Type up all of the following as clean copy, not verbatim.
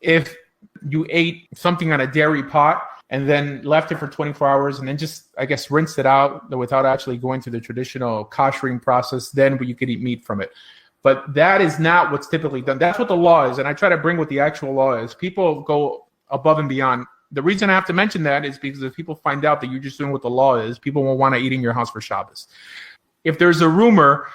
if you ate something on a dairy pot and then left it for 24 hours and then just, I guess, rinsed it out without actually going through the traditional koshering process, then you could eat meat from it. But that is not what's typically done. That's what the law is. And I try to bring what the actual law is. People go above and beyond. The reason I have to mention that is because if people find out that you're just doing what the law is, people won't want to eat in your house for Shabbos. If there's a rumor,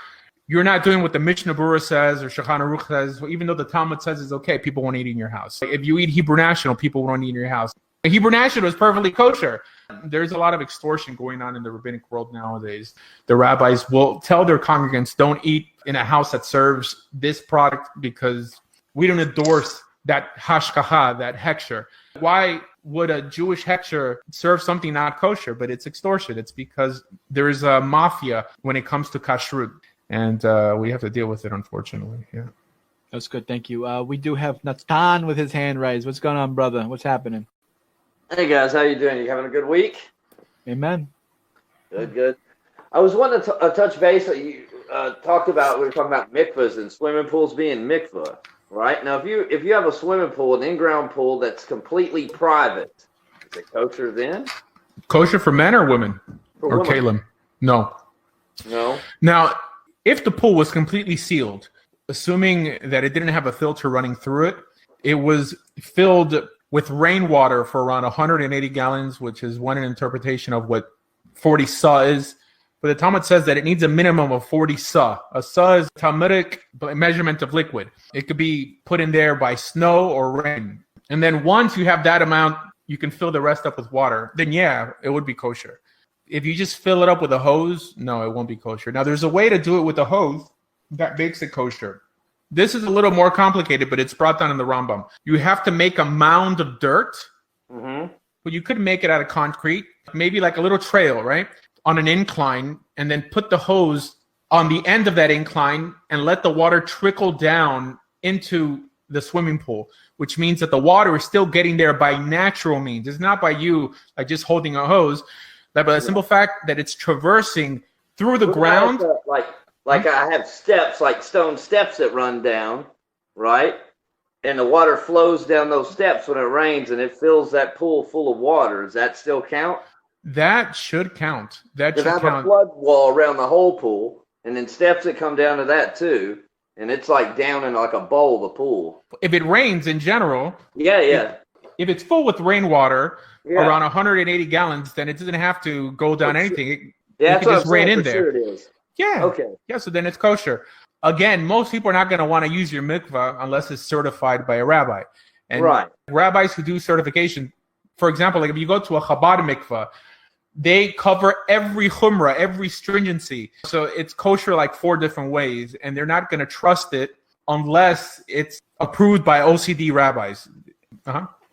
you're not doing what the Mishnah Berurah says or Shulchan Aruch says, even though the Talmud says it's okay, people won't eat in your house. If you eat Hebrew National, people won't eat in your house. Hebrew National is perfectly kosher. There's a lot of extortion going on in the rabbinic world nowadays. The rabbis will tell their congregants, don't eat in a house that serves this product because we don't endorse that hashkacha, that hechsher. Why would a Jewish hechsher serve something not kosher? But it's extortion. It's because there is a mafia when it comes to kashrut. And we have to deal with it, unfortunately. Yeah. That's good. Thank you. We do have Natan with his hand raised. What's going on, brother? What's happening? Hey, guys. How you doing? You having a good week? Amen. Good. I was wanting to touch base. You talked about, we were talking about mikvahs and swimming pools being mikvah, right? Now, if you have a swimming pool, an in-ground pool that's completely private, is it kosher then? Kosher for men or women? For or women. Kalim? No. Now, if the pool was completely sealed, assuming that it didn't have a filter running through it, it was filled with rainwater for around 180 gallons, which is one interpretation of what 40 sa is. But the Talmud says that it needs a minimum of 40 sa. A sa is Talmudic measurement of liquid. It could be put in there by snow or rain. And then once you have that amount, you can fill the rest up with water. Then, yeah, it would be kosher. If you just fill it up with a hose, no, it won't be kosher. Now, there's a way to do it with a hose that makes it kosher. This is a little more complicated, but it's brought down in the Rambam. You have to make a mound of dirt, but you could make it out of concrete, maybe like a little trail, right, on an incline, and then put the hose on the end of that incline and let the water trickle down into the swimming pool, which means that the water is still getting there by natural means. It's not by you like just holding a hose, but the simple fact that it's traversing through the ground. Like I have steps, like stone steps that run down, right? And the water flows down those steps when it rains and it fills that pool full of water. Does that still count? That should count. That should count. I have a flood wall around the whole pool and then steps that come down to that too. And it's like down in like a bowl, the pool. If it rains in general. Yeah. If it's full with rainwater, around 180 gallons, then it doesn't have to go down anything. Yeah, it can just rain in there. Sure it is. Yeah. Okay. Yeah, so then it's kosher. Again, most people are not going to want to use your mikvah unless it's certified by a rabbi. And rabbis who do certification, for example, like if you go to a Chabad mikvah, they cover every chumrah, every stringency. So it's kosher like 4 different ways, and they're not going to trust it unless it's approved by OCD rabbis.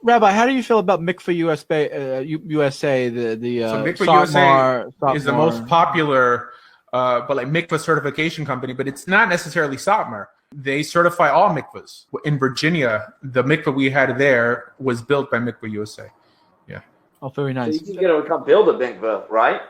Rabbi, how do you feel about Mikvah USA? The so Mikvah Satmar, USA is the most popular but like mikvah certification company, but it's not necessarily Satmar. They certify all mikvahs. In Virginia, the mikvah we had there was built by Mikvah USA. Yeah. Oh, very nice. So you can get them to come build a mikvah, right?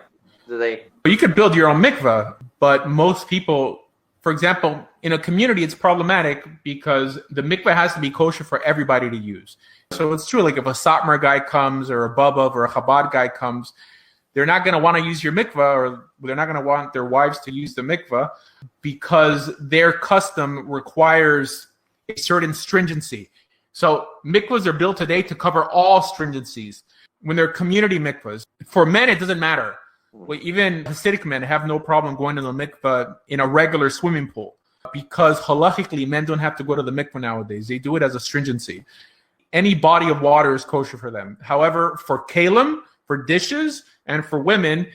You could build your own mikvah, but most people, for example, in a community, it's problematic because the mikvah has to be kosher for everybody to use. So it's true, like if a Satmar guy comes or a Bubba or a Chabad guy comes, they're not going to want to use your mikvah, or they're not going to want their wives to use the mikvah because their custom requires a certain stringency. So mikvahs are built today to cover all stringencies. When they're community mikvahs, for men, it doesn't matter. Well, even Hasidic men have no problem going to the mikvah in a regular swimming pool because halachically, men don't have to go to the mikvah nowadays. They do it as a stringency. Any body of water is kosher for them. However, for kalim, for dishes, and for women,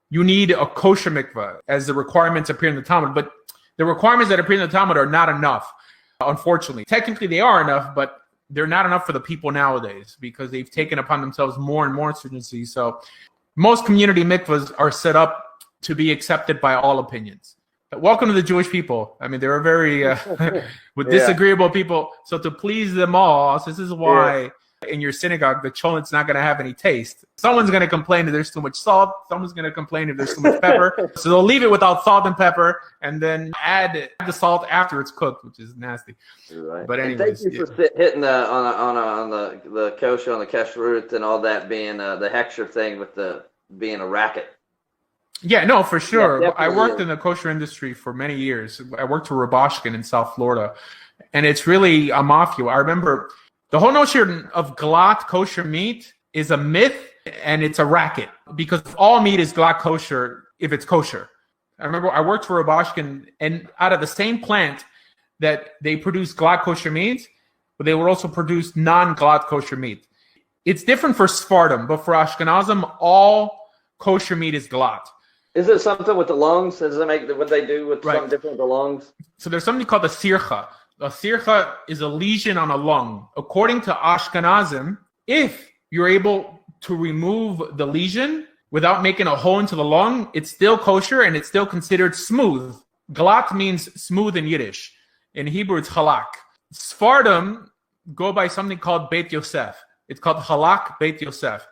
you need a kosher mikvah as the requirements appear in the Talmud. But the requirements that appear in the Talmud are not enough, unfortunately. Technically, they are enough, but they're not enough for the people nowadays because they've taken upon themselves more and more stringency. So most community mikvahs are set up to be accepted by all opinions. Welcome to the Jewish people. I mean, they're very disagreeable people. So to please them all, so this is why in your synagogue, the cholent's not going to have any taste. Someone's going to complain if there's too much salt. Someone's going to complain if there's too much pepper. So they'll leave it without salt and pepper and then add the salt after it's cooked, which is nasty. Right. But anyways, thank you for hitting on the kosher, on the kashrut and all that being the hechsher thing with the being a racket. Yeah, no, for sure. Yeah, I worked in the kosher industry for many years. I worked for Rabbi Asher in South Florida, and it's really a mafia. I remember the whole notion of glatt kosher meat is a myth, and it's a racket because all meat is glatt kosher if it's kosher. I remember I worked for Rabbi Asher, and out of the same plant that they produce glatt kosher meat, but they would also produce non-glatt kosher meat. It's different for Sephardim, but for Ashkenazim, all kosher meat is glatt. Is it something with the lungs? Does it make what they do with something different with the lungs? So there's something called the sircha. A sircha is a lesion on a lung. According to Ashkenazim, if you're able to remove the lesion without making a hole into the lung, it's still kosher and it's still considered smooth. Glatt means smooth in Yiddish. In Hebrew, it's halak. Sephardim go by something called Beit Yosef. It's called halak Beit Yosef.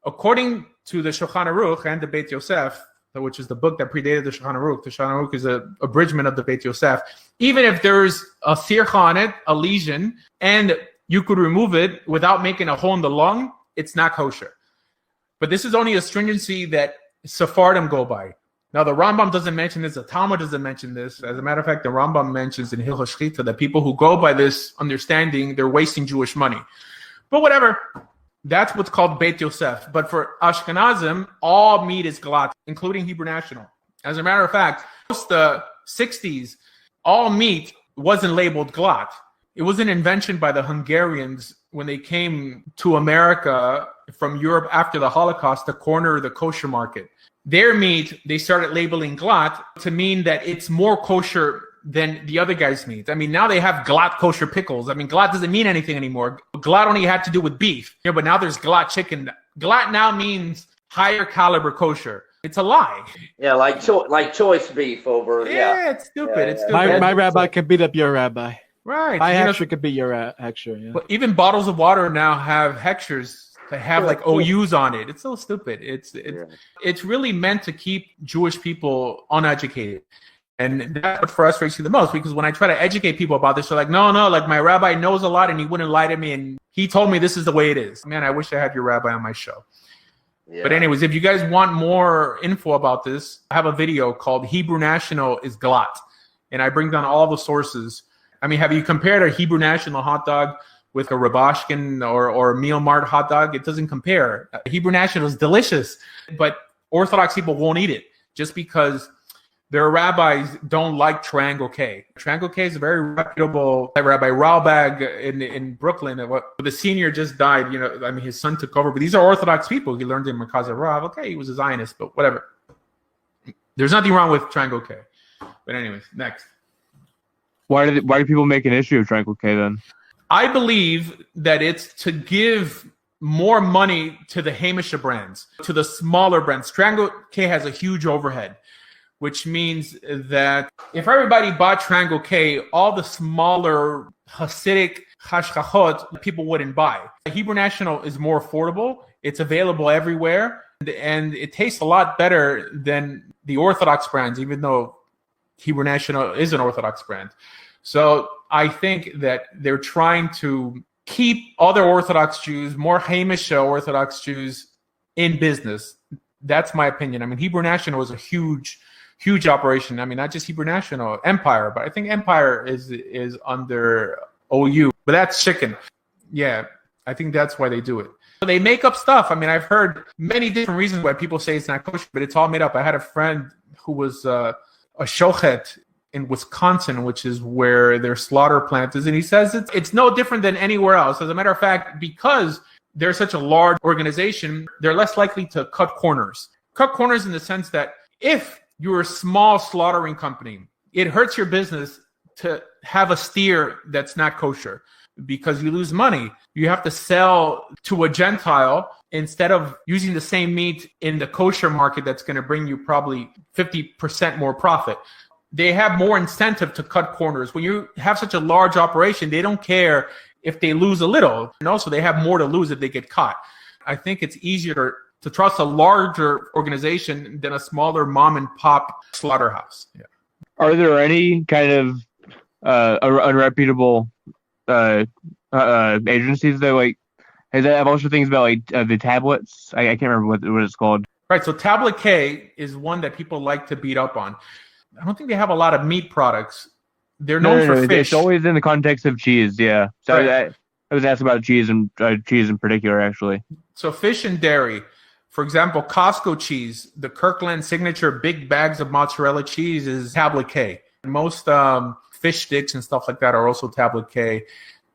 According to the Shulchan Aruch and the Beit Yosef, which is the book that predated the Shulchan Aruch. The Shulchan Aruch is an abridgment of the Beit Yosef. Even if there's a sircha on it, a lesion, and you could remove it without making a hole in the lung, it's not kosher. But this is only a stringency that Sephardim go by. Now, the Rambam doesn't mention this. The Talmud doesn't mention this. As a matter of fact, the Rambam mentions in Hilchos Shchita that people who go by this understanding, they're wasting Jewish money. But whatever. That's what's called Beit Yosef. But for Ashkenazim, all meat is glatt, including Hebrew National. As a matter of fact, post the 60s, all meat wasn't labeled glatt. It was an invention by the Hungarians when they came to America from Europe after the Holocaust to corner the kosher market. Their meat, they started labeling glatt to mean that it's more kosher than the other guy's meat. I mean, now they have glatt kosher pickles. I mean, glatt doesn't mean anything anymore. Glatt only had to do with beef. Yeah, but now there's glatt chicken. Glatt now means higher caliber kosher. It's a lie. Yeah, like choice beef over. Yeah, it's stupid. Yeah, it's yeah. stupid. My rabbi can beat up your rabbi. Right. My hechsher could beat your hechsher. Yeah. But even bottles of water now have hechshers that have like OUs on it. It's so stupid. It's really meant to keep Jewish people uneducated. And that's what frustrates you the most, because when I try to educate people about this, they're like, no, like my rabbi knows a lot and he wouldn't lie to me. And he told me this is the way it is. Man, I wish I had your rabbi on my show. Yeah. But anyways, if you guys want more info about this, I have a video called Hebrew National is Glatt. And I bring down all the sources. I mean, have you compared a Hebrew National hot dog with a Rabashkin or a Meal Mart hot dog? It doesn't compare. Hebrew National is delicious, but Orthodox people won't eat it just because their rabbis don't like Triangle K. Triangle K is a very reputable Rabbi Raubag in Brooklyn. The senior just died. You know, I mean, his son took over. But these are Orthodox people. He learned in Merkaz Rav. Okay, he was a Zionist, but whatever. There's nothing wrong with Triangle K. But anyways, next. Why do people make an issue of Triangle K then? I believe that it's to give more money to the Hamisha brands, to the smaller brands. Triangle K has a huge overhead, which means that if everybody bought Triangle K, all the smaller Hasidic hashkachot people wouldn't buy. Hebrew National is more affordable. It's available everywhere, and it tastes a lot better than the Orthodox brands, even though Hebrew National is an Orthodox brand. So I think that they're trying to keep other Orthodox Jews, more Hamisha Orthodox Jews, in business. That's my opinion. I mean, Hebrew National was a huge operation. I mean, not just Hebrew National, Empire, but I think Empire is under OU. But that's chicken. Yeah, I think that's why they do it. They make up stuff. I mean, I've heard many different reasons why people say it's not kosher, but it's all made up. I had a friend who was a shochet in Wisconsin, which is where their slaughter plant is, and he says it's no different than anywhere else. As a matter of fact, because they're such a large organization, they're less likely to cut corners. Cut corners in the sense that if you're a small slaughtering company, it hurts your business to have a steer that's not kosher because you lose money. You have to sell to a Gentile instead of using the same meat in the kosher market that's going to bring you probably 50% more profit. They have more incentive to cut corners. When you have such a large operation, they don't care if they lose a little. And also they have more to lose if they get caught. I think it's easier to trust a larger organization than a smaller mom and pop slaughterhouse. Yeah. Are there any kind of unreputable agencies that like have also things about like the tablets? I can't remember what it's called. Right. So Tablet K is one that people like to beat up on. I don't think they have a lot of meat products. They're known for fish. It's always in the context of cheese. Yeah. So right. I was asked about cheese and cheese in particular, actually. So fish and dairy. For example, Costco cheese, the Kirkland signature big bags of mozzarella cheese is Tablet K. Most fish sticks and stuff like that are also Tablet K.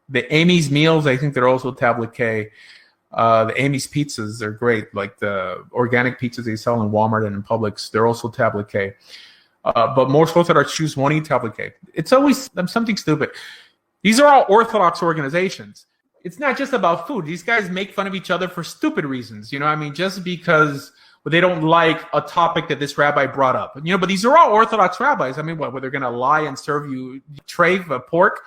The Amy's meals, I think they're also Tablet K. The Amy's pizzas, they're great. Like the organic pizzas they sell in Walmart and in Publix, they're also Tablet K. But most Orthodox Jews won't eat Tablet K. It's always something stupid. These are all Orthodox organizations. It's not just about food. These guys make fun of each other for stupid reasons. You know what I mean? Just because they don't like a topic that this rabbi brought up. You know, but these are all Orthodox rabbis. I mean, what, they're going to lie and serve you treif, pork?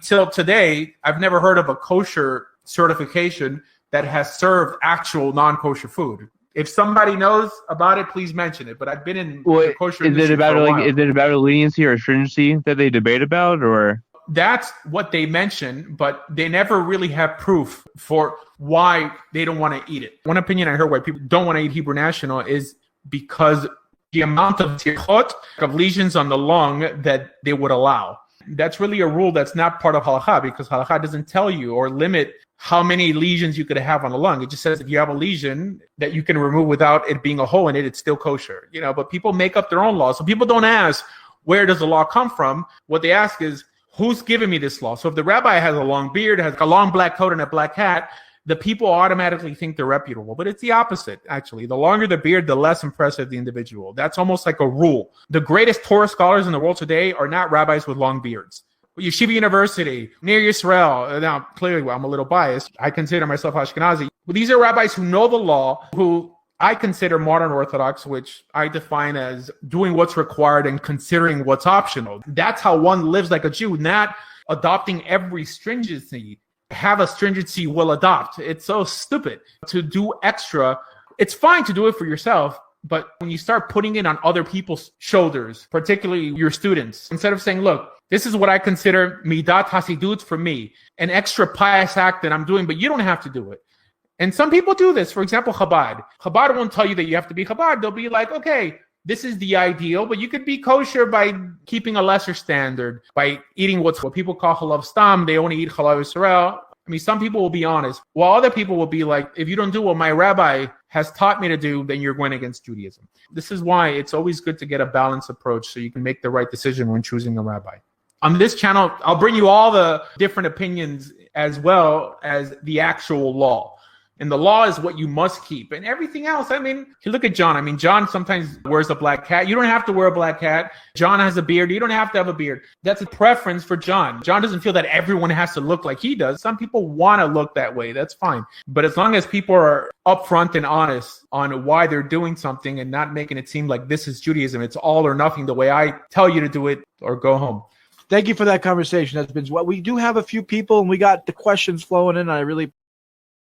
Till today, I've never heard of a kosher certification that has served actual non-kosher food. If somebody knows about it, please mention it. But I've been in the kosher industry for a while. Is it about a leniency or a stringency that they debate about, or? That's what they mention, but they never really have proof for why they don't want to eat it. One opinion I heard why people don't want to eat Hebrew National is because the amount of tirchot, of lesions on the lung that they would allow. That's really a rule that's not part of halakha, because halakha doesn't tell you or limit how many lesions you could have on a lung. It just says if you have a lesion that you can remove without it being a hole in it, it's still kosher. You know, but people make up their own laws. So people don't ask, where does the law come from? What they ask is, who's giving me this law? So if the rabbi has a long beard, has a long black coat and a black hat, the people automatically think they're reputable. But it's the opposite, actually. The longer the beard, the less impressive the individual. That's almost like a rule. The greatest Torah scholars in the world today are not rabbis with long beards. Yeshiva University, near Yisrael. Now, clearly, I'm a little biased. I consider myself Ashkenazi. But these are rabbis who know the law, who I consider modern Orthodox, which I define as doing what's required and considering what's optional. That's how one lives like a Jew, not adopting every stringency. Have a stringency will adopt. It's so stupid to do extra. It's fine to do it for yourself, but when you start putting it on other people's shoulders, particularly your students, instead of saying, look, this is what I consider midat hasidut for me, an extra pious act that I'm doing, but you don't have to do it. And some people do this. For example, Chabad. Chabad won't tell you that you have to be Chabad. They'll be like, okay, this is the ideal, but you could be kosher by keeping a lesser standard, by eating what people call halav stam. They only eat halav Yisrael. I mean, some people will be honest, while other people will be like, if you don't do what my rabbi has taught me to do, then you're going against Judaism. This is why it's always good to get a balanced approach so you can make the right decision when choosing a rabbi. On this channel, I'll bring you all the different opinions as well as the actual law. And the law is what you must keep. And everything else, I mean, you look at John. I mean, John sometimes wears a black hat. You don't have to wear a black hat. John has a beard. You don't have to have a beard. That's a preference for John. John doesn't feel that everyone has to look like he does. Some people want to look that way. That's fine. But as long as people are upfront and honest on why they're doing something and not making it seem like this is Judaism, it's all or nothing the way I tell you to do it, or go home. Thank you for that conversation. That's been what we do have a few people, and we got the questions flowing in. I really